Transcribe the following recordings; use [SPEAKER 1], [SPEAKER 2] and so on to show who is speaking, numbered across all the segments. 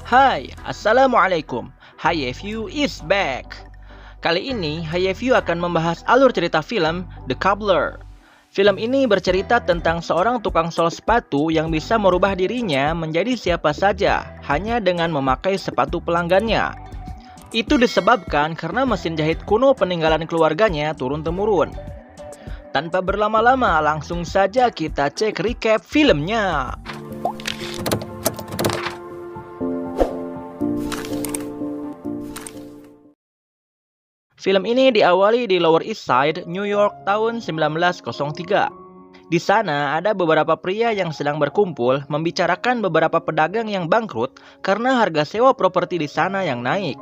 [SPEAKER 1] Hai, Assalamualaikum. Hayefu is back. Kali ini, Hayefu akan membahas alur cerita film The Cobbler. Film ini bercerita tentang seorang tukang sol sepatu yang bisa merubah dirinya menjadi siapa saja hanya dengan memakai sepatu pelanggannya. Itu disebabkan karena mesin jahit kuno peninggalan keluarganya turun-temurun. Tanpa berlama-lama, langsung saja kita cek recap filmnya. Film ini diawali di Lower East Side, New York tahun 1903. Di sana ada beberapa pria yang sedang berkumpul membicarakan beberapa pedagang yang bangkrut karena harga sewa properti di sana yang naik.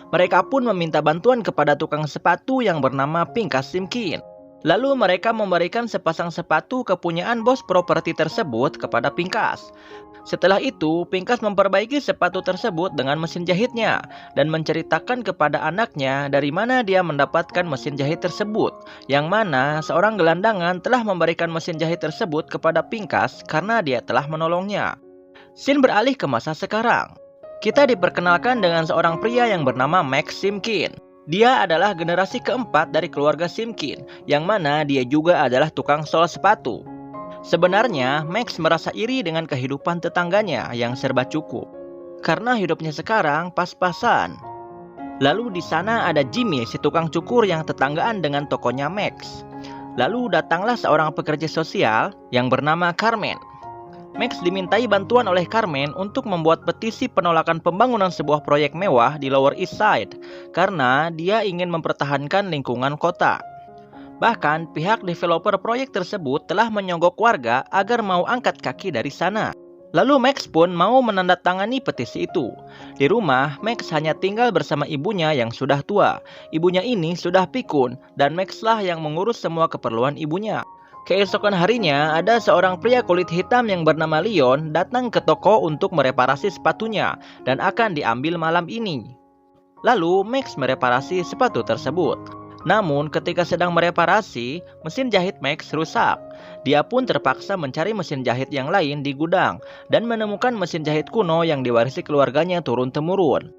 [SPEAKER 1] Mereka pun meminta bantuan kepada tukang sepatu yang bernama Pinkas Simkin. Lalu mereka memberikan sepasang sepatu kepunyaan bos properti tersebut kepada Pinkas. Setelah itu, Pinkas memperbaiki sepatu tersebut dengan mesin jahitnya dan menceritakan kepada anaknya dari mana dia mendapatkan mesin jahit tersebut, yang mana seorang gelandangan telah memberikan mesin jahit tersebut kepada Pinkas karena dia telah menolongnya. Scene beralih ke masa sekarang. Kita diperkenalkan dengan seorang pria yang bernama Max Simkin. Dia adalah generasi keempat dari keluarga Simkin, yang mana dia juga adalah tukang sol sepatu. Sebenarnya, Max merasa iri dengan kehidupan tetangganya yang serba cukup, karena hidupnya sekarang pas-pasan. Lalu di sana ada Jimmy, si tukang cukur yang tetanggaan dengan tokonya Max. Lalu datanglah seorang pekerja sosial yang bernama Carmen. Max dimintai bantuan oleh Carmen untuk membuat petisi penolakan pembangunan sebuah proyek mewah di Lower East Side, karena dia ingin mempertahankan lingkungan kota. Bahkan, pihak developer proyek tersebut telah menyogok warga agar mau angkat kaki dari sana. Lalu Max pun mau menandatangani petisi itu. Di rumah, Max hanya tinggal bersama ibunya yang sudah tua. Ibunya ini sudah pikun, dan Max lah yang mengurus semua keperluan ibunya. Keesokan harinya, ada seorang pria kulit hitam yang bernama Leon datang ke toko untuk mereparasi sepatunya, dan akan diambil malam ini. Lalu, Max mereparasi sepatu tersebut. Namun ketika sedang mereparasi, mesin jahit Max rusak. Dia pun terpaksa mencari mesin jahit yang lain di gudang dan menemukan mesin jahit kuno yang diwarisi keluarganya turun-temurun.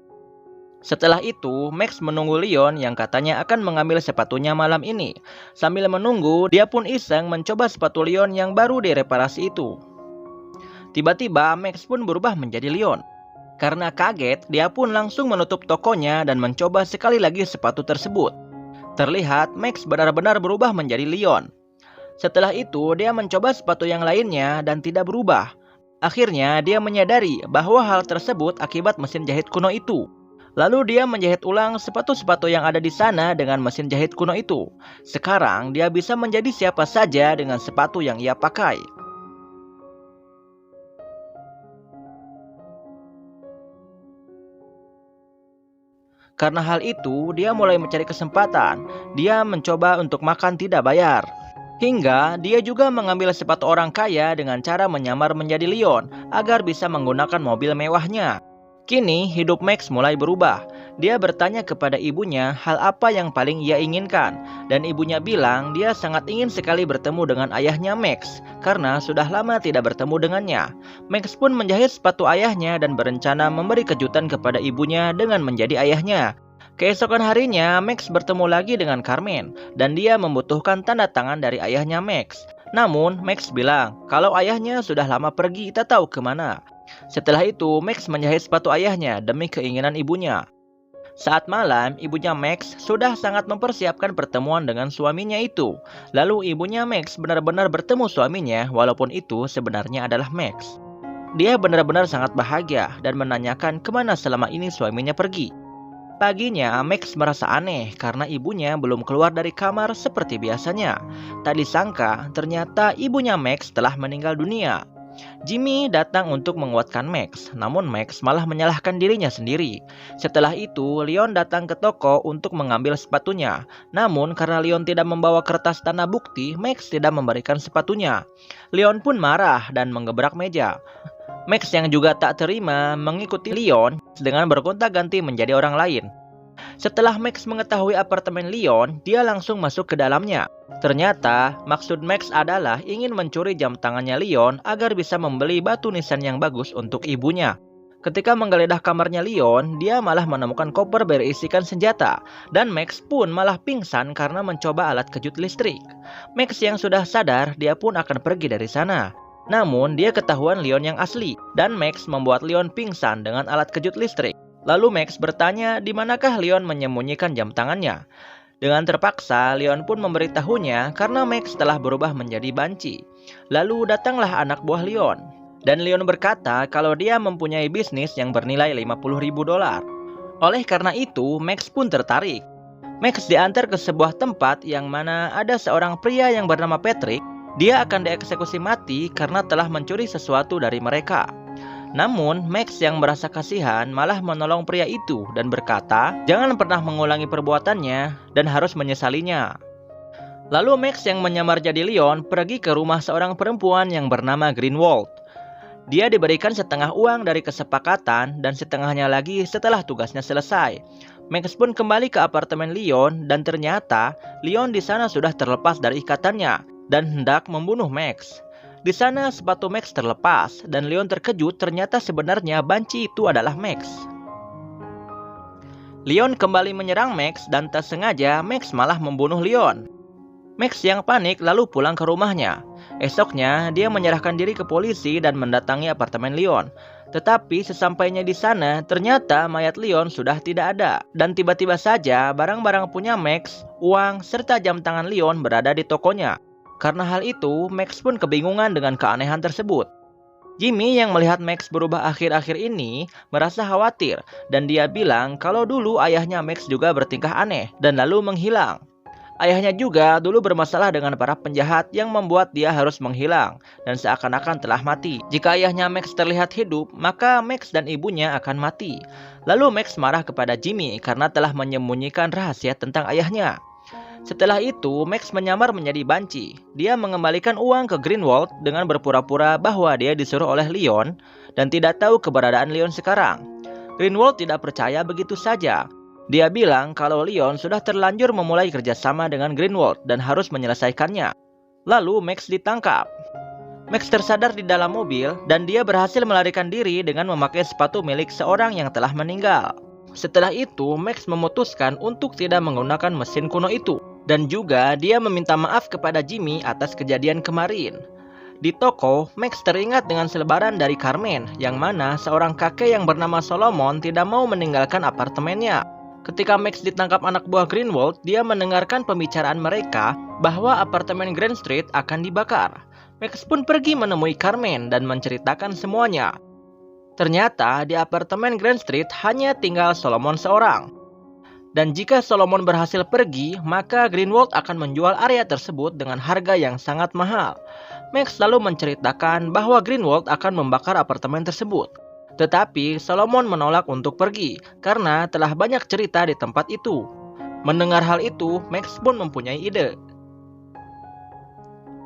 [SPEAKER 1] Setelah itu, Max menunggu Leon yang katanya akan mengambil sepatunya malam ini. Sambil menunggu, dia pun iseng mencoba sepatu Leon yang baru direparasi itu. Tiba-tiba, Max pun berubah menjadi Leon. Karena kaget, dia pun langsung menutup tokonya dan mencoba sekali lagi sepatu tersebut. Terlihat Max benar-benar berubah menjadi Leon. Setelah itu dia mencoba sepatu yang lainnya dan tidak berubah. Akhirnya dia menyadari bahwa hal tersebut akibat mesin jahit kuno itu. Lalu dia menjahit ulang sepatu-sepatu yang ada di sana dengan mesin jahit kuno itu. Sekarang dia bisa menjadi siapa saja dengan sepatu yang ia pakai. Karena hal itu, dia mulai mencari kesempatan. Dia mencoba untuk makan tidak bayar. Hingga dia juga mengambil sepatu orang kaya dengan cara menyamar menjadi Leon agar bisa menggunakan mobil mewahnya. Kini hidup Max mulai berubah. Dia bertanya kepada ibunya hal apa yang paling ia inginkan. Dan ibunya bilang dia sangat ingin sekali bertemu dengan ayahnya Max karena sudah lama tidak bertemu dengannya. Max pun menjahit sepatu ayahnya dan berencana memberi kejutan kepada ibunya dengan menjadi ayahnya. Keesokan harinya, Max bertemu lagi dengan Carmen dan dia membutuhkan tanda tangan dari ayahnya Max. Namun, Max bilang kalau ayahnya sudah lama pergi tak tahu kemana. Setelah itu, Max menjahit sepatu ayahnya demi keinginan ibunya. Saat malam, ibunya Max sudah sangat mempersiapkan pertemuan dengan suaminya itu. Lalu ibunya Max benar-benar bertemu suaminya walaupun itu sebenarnya adalah Max. Dia benar-benar sangat bahagia dan menanyakan kemana selama ini suaminya pergi. Paginya, Max merasa aneh karena ibunya belum keluar dari kamar seperti biasanya. Tak disangka, ternyata ibunya Max telah meninggal dunia. Jimmy datang untuk menguatkan Max, namun Max malah menyalahkan dirinya sendiri. Setelah itu, Leon datang ke toko untuk mengambil sepatunya. Namun karena Leon tidak membawa kertas tanda bukti, Max tidak memberikan sepatunya. Leon pun marah dan menggebrak meja. Max yang juga tak terima mengikuti Leon dengan bergonta-ganti menjadi orang lain. Setelah Max mengetahui apartemen Leon, dia langsung masuk ke dalamnya. Ternyata, maksud Max adalah ingin mencuri jam tangannya Leon agar bisa membeli batu nisan yang bagus untuk ibunya. Ketika menggeledah kamarnya Leon, dia malah menemukan koper berisikan senjata, dan Max pun malah pingsan karena mencoba alat kejut listrik. Max yang sudah sadar, dia pun akan pergi dari sana. Namun, dia ketahuan Leon yang asli, dan Max membuat Leon pingsan dengan alat kejut listrik. Lalu Max bertanya di manakah Leon menyembunyikan jam tangannya. Dengan terpaksa, Leon pun memberitahunya karena Max telah berubah menjadi banci. Lalu datanglah anak buah Leon. Dan Leon berkata kalau dia mempunyai bisnis yang bernilai $50.000. Oleh karena itu, Max pun tertarik. Max diantar ke sebuah tempat yang mana ada seorang pria yang bernama Patrick. Dia akan dieksekusi mati karena telah mencuri sesuatu dari mereka. Namun, Max yang merasa kasihan malah menolong pria itu dan berkata, jangan pernah mengulangi perbuatannya dan harus menyesalinya. Lalu Max yang menyamar jadi Leon pergi ke rumah seorang perempuan yang bernama Greenwald. Dia diberikan setengah uang dari kesepakatan dan setengahnya lagi setelah tugasnya selesai. Max pun kembali ke apartemen Leon dan ternyata Leon di sana sudah terlepas dari ikatannya dan hendak membunuh Max. Di sana sepatu Max terlepas dan Leon terkejut ternyata sebenarnya banci itu adalah Max. Leon kembali menyerang Max dan tak sengaja Max malah membunuh Leon. Max yang panik lalu pulang ke rumahnya. Esoknya dia menyerahkan diri ke polisi dan mendatangi apartemen Leon. Tetapi sesampainya di sana ternyata mayat Leon sudah tidak ada. Dan tiba-tiba saja barang-barang punya Max, uang, serta jam tangan Leon berada di tokonya. Karena hal itu, Max pun kebingungan dengan keanehan tersebut. Jimmy yang melihat Max berubah akhir-akhir ini merasa khawatir dan dia bilang kalau dulu ayahnya Max juga bertingkah aneh dan lalu menghilang. Ayahnya juga dulu bermasalah dengan para penjahat yang membuat dia harus menghilang dan seakan-akan telah mati. Jika ayahnya Max terlihat hidup, maka Max dan ibunya akan mati. Lalu Max marah kepada Jimmy karena telah menyembunyikan rahasia tentang ayahnya. Setelah itu, Max menyamar menjadi banci. Dia mengembalikan uang ke Greenwald dengan berpura-pura bahwa dia disuruh oleh Leon dan tidak tahu keberadaan Leon sekarang. Greenwald tidak percaya begitu saja. Dia bilang kalau Leon sudah terlanjur memulai kerjasama dengan Greenwald dan harus menyelesaikannya. Lalu Max ditangkap. Max tersadar di dalam mobil dan dia berhasil melarikan diri dengan memakai sepatu milik seorang yang telah meninggal. Setelah itu, Max memutuskan untuk tidak menggunakan mesin kuno itu. Dan juga dia meminta maaf kepada Jimmy atas kejadian kemarin. Di toko, Max teringat dengan selebaran dari Carmen, yang mana seorang kakek yang bernama Solomon tidak mau meninggalkan apartemennya. Ketika Max ditangkap anak buah Greenwald, dia mendengarkan pembicaraan mereka bahwa apartemen Grand Street akan dibakar. Max pun pergi menemui Carmen dan menceritakan semuanya. Ternyata di apartemen Grand Street hanya tinggal Solomon seorang. Dan jika Solomon berhasil pergi, maka Greenwald akan menjual area tersebut dengan harga yang sangat mahal. Max lalu menceritakan bahwa Greenwald akan membakar apartemen tersebut. Tetapi Solomon menolak untuk pergi karena telah banyak cerita di tempat itu. Mendengar hal itu, Max pun mempunyai ide.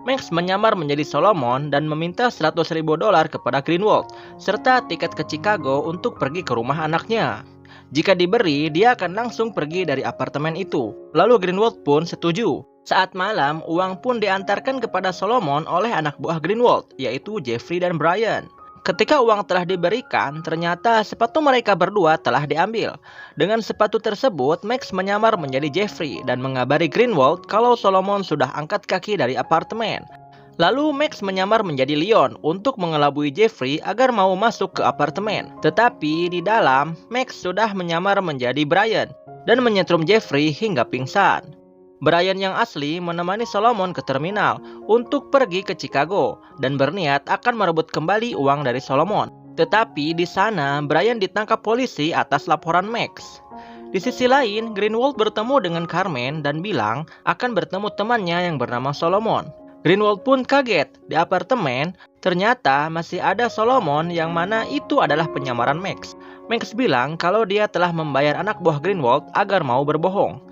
[SPEAKER 1] Max menyamar menjadi Solomon dan meminta $100.000 kepada Greenwald serta tiket ke Chicago untuk pergi ke rumah anaknya. Jika diberi, dia akan langsung pergi dari apartemen itu. Lalu Greenwald pun setuju. Saat malam, uang pun diantarkan kepada Solomon oleh anak buah Greenwald, yaitu Jeffrey dan Brian. Ketika uang telah diberikan, ternyata sepatu mereka berdua telah diambil. Dengan sepatu tersebut, Max menyamar menjadi Jeffrey dan mengabari Greenwald kalau Solomon sudah angkat kaki dari apartemen. Lalu Max menyamar menjadi Leon untuk mengelabui Jeffrey agar mau masuk ke apartemen. Tetapi di dalam, Max sudah menyamar menjadi Brian dan menyetrum Jeffrey hingga pingsan. Brian yang asli menemani Solomon ke terminal untuk pergi ke Chicago dan berniat akan merebut kembali uang dari Solomon. Tetapi di sana, Brian ditangkap polisi atas laporan Max. Di sisi lain, Greenwald bertemu dengan Carmen dan bilang akan bertemu temannya yang bernama Solomon. Greenwald pun kaget. Di apartemen, ternyata masih ada Solomon yang mana itu adalah penyamaran Max. Max bilang kalau dia telah membayar anak buah Greenwald agar mau berbohong.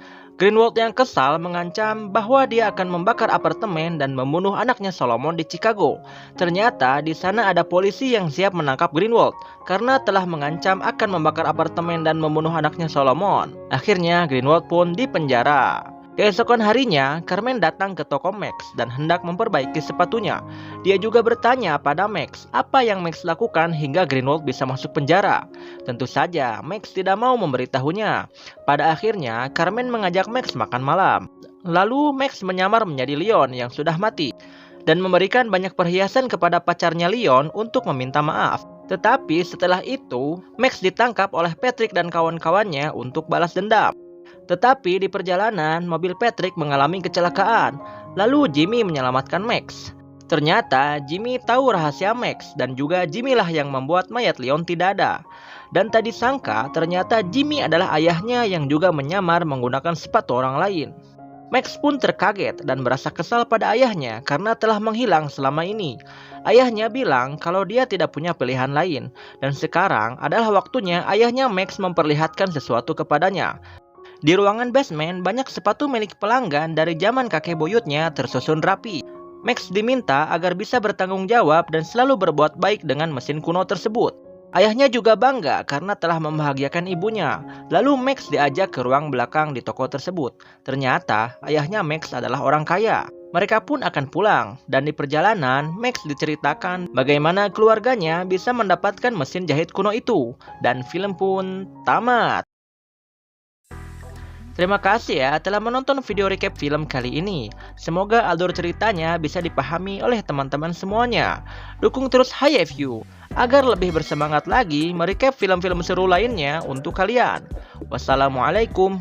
[SPEAKER 1] Greenwald yang kesal mengancam bahwa dia akan membakar apartemen dan membunuh anaknya Solomon di Chicago. Ternyata di sana ada polisi yang siap menangkap Greenwald karena telah mengancam akan membakar apartemen dan membunuh anaknya Solomon. Akhirnya Greenwald pun dipenjara. Keesokan harinya, Carmen datang ke toko Max dan hendak memperbaiki sepatunya. Dia juga bertanya pada Max apa yang Max lakukan hingga Greenwald bisa masuk penjara. Tentu saja, Max tidak mau memberitahunya. Pada akhirnya, Carmen mengajak Max makan malam. Lalu Max menyamar menjadi Leon yang sudah mati dan memberikan banyak perhiasan kepada pacarnya Leon untuk meminta maaf. Tetapi setelah itu, Max ditangkap oleh Patrick dan kawan-kawannya untuk balas dendam. Tetapi di perjalanan, mobil Patrick mengalami kecelakaan. Lalu Jimmy menyelamatkan Max. Ternyata Jimmy tahu rahasia Max dan juga Jimmy lah yang membuat mayat Leon tidak ada. Dan tak disangka ternyata Jimmy adalah ayahnya yang juga menyamar menggunakan sepatu orang lain. Max pun terkaget dan merasa kesal pada ayahnya karena telah menghilang selama ini. Ayahnya bilang kalau dia tidak punya pilihan lain. Dan sekarang adalah waktunya ayahnya Max memperlihatkan sesuatu kepadanya. Di ruangan basement, banyak sepatu milik pelanggan dari zaman kakek buyutnya tersusun rapi. Max diminta agar bisa bertanggung jawab dan selalu berbuat baik dengan mesin kuno tersebut. Ayahnya juga bangga karena telah membahagiakan ibunya. Lalu Max diajak ke ruang belakang di toko tersebut. Ternyata ayahnya Max adalah orang kaya. Mereka pun akan pulang, dan di perjalanan Max diceritakan bagaimana keluarganya bisa mendapatkan mesin jahit kuno itu. Dan film pun tamat. Terima kasih ya telah menonton video recap film kali ini. Semoga alur ceritanya bisa dipahami oleh teman-teman semuanya. Dukung terus HiFU agar lebih bersemangat lagi merecap film-film seru lainnya untuk kalian. Wassalamualaikum.